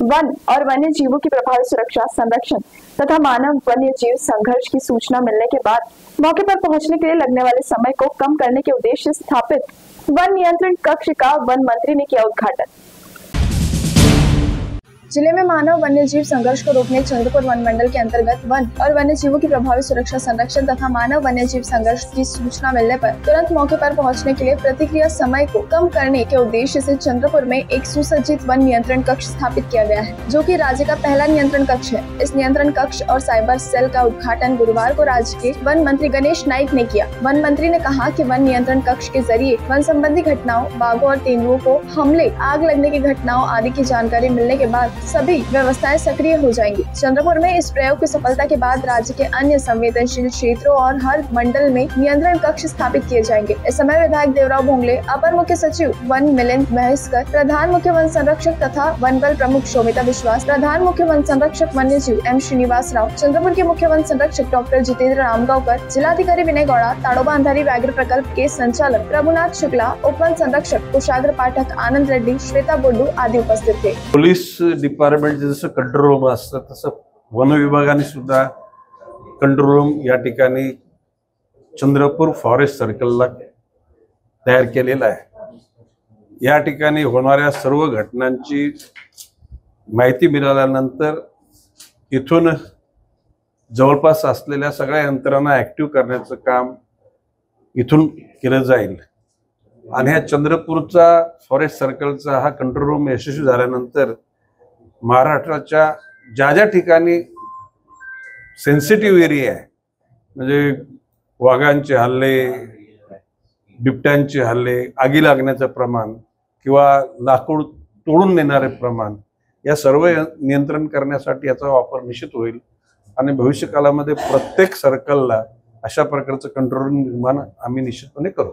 One और वन्य जीवों की प्रभावी सुरक्षा, संरक्षण तथा मानव वन्य जीव संघर्ष की सूचना मिलने के बाद मौके पर पहुंचने के लिए लगने वाले समय को कम करने के उद्देश्य से स्थापित वन नियंत्रण कक्ष का वन मंत्री ने किया उद्घाटन। जिले में मानव वन्य जीव संघर्ष को रोकने चंद्रपुर वन मंडल के अंतर्गत वन और वन्य जीवों की प्रभावी सुरक्षा, संरक्षण तथा मानव वन्य जीव संघर्ष की सूचना मिलने पर तुरंत मौके पर पहुंचने के लिए प्रतिक्रिया समय को कम करने के उद्देश्य से चंद्रपुर में एक सुसज्जित वन नियंत्रण कक्ष स्थापित किया गया है, जो कि राज्य का पहला नियंत्रण कक्ष है। इस नियंत्रण कक्ष और साइबर सेल का उद्घाटन गुरुवार को राज्य के वन मंत्री गणेश नाइक ने किया। वन मंत्री ने कहा कि वन नियंत्रण कक्ष के जरिए वन संबंधी घटनाओं, बाघों और तेंदुओं को हमले, आग लगने की घटनाओं आदि की जानकारी मिलने के बाद सभी व्यवस्थाएं सक्रिय हो जाएंगी। चंद्रपुर में इस प्रयोग की सफलता के बाद राज्य के अन्य संवेदनशील क्षेत्रों और हर मंडल में नियंत्रण कक्ष स्थापित किए जाएंगे। इस समय विधायक देवराव भोंगले, अपर मुख्य सचिव वन मिलिंद महेश्कर, प्रधान मुख्य वन संरक्षक तथा वन बल प्रमुख शोभिता विश्वास, प्रधान मुख्य वन संरक्षक वन्य जीव एम श्रीनिवास राव, चंद्रपुर के मुख्य वन संरक्षक डॉक्टर जितेंद्र रामगांवकर, जिलाधिकारी विनय गौड़ा, ताड़ोबा अंधारी व्याघ्र प्रकल्प के संचालक प्रभुनाथ शुक्ला, उप वन संरक्षक कुशाग्र पाठक, आनंद रेड्डी, श्वेता बोड्डू आदि उपस्थित थे। पुलिस डिपार्टमेंट जसं कंट्रोल रूम असतं तसं वन विभागाने सुद्धा कंट्रोल रूम या ठिकाणी चंद्रपूर फॉरेस्ट सर्कलला तयार केलेला आहे। या ठिकाणी होणाऱ्या सर्व घटनांची माहिती मिळाल्यानंतर इथून जवळपास असलेल्या सगळ्या यंत्रणा ऍक्टिव्ह करण्याचं काम इथून केलं जाईल आणि ह्या चंद्रपूरचा फॉरेस्ट सर्कलचा हा कंट्रोल रूम यशस्वी झाल्यानंतर महाराष्ट्राच्या ज्या ठिकाणी सेन्सिटिव्ह एरिया आहे, म्हणजे वाघांचे हल्ले, बिबट्यांचे हल्ले, आगी लागण्याचं प्रमाण किंवा लाकूड तोडून नेणारे प्रमाण, या सर्व नियंत्रण करण्यासाठी याचा वापर निश्चित होईल आणि भविष्यकाळामध्ये प्रत्येक सर्कलला अशा प्रकारचं कंट्रोल रूम निर्माण आम्ही निश्चितपणे करू।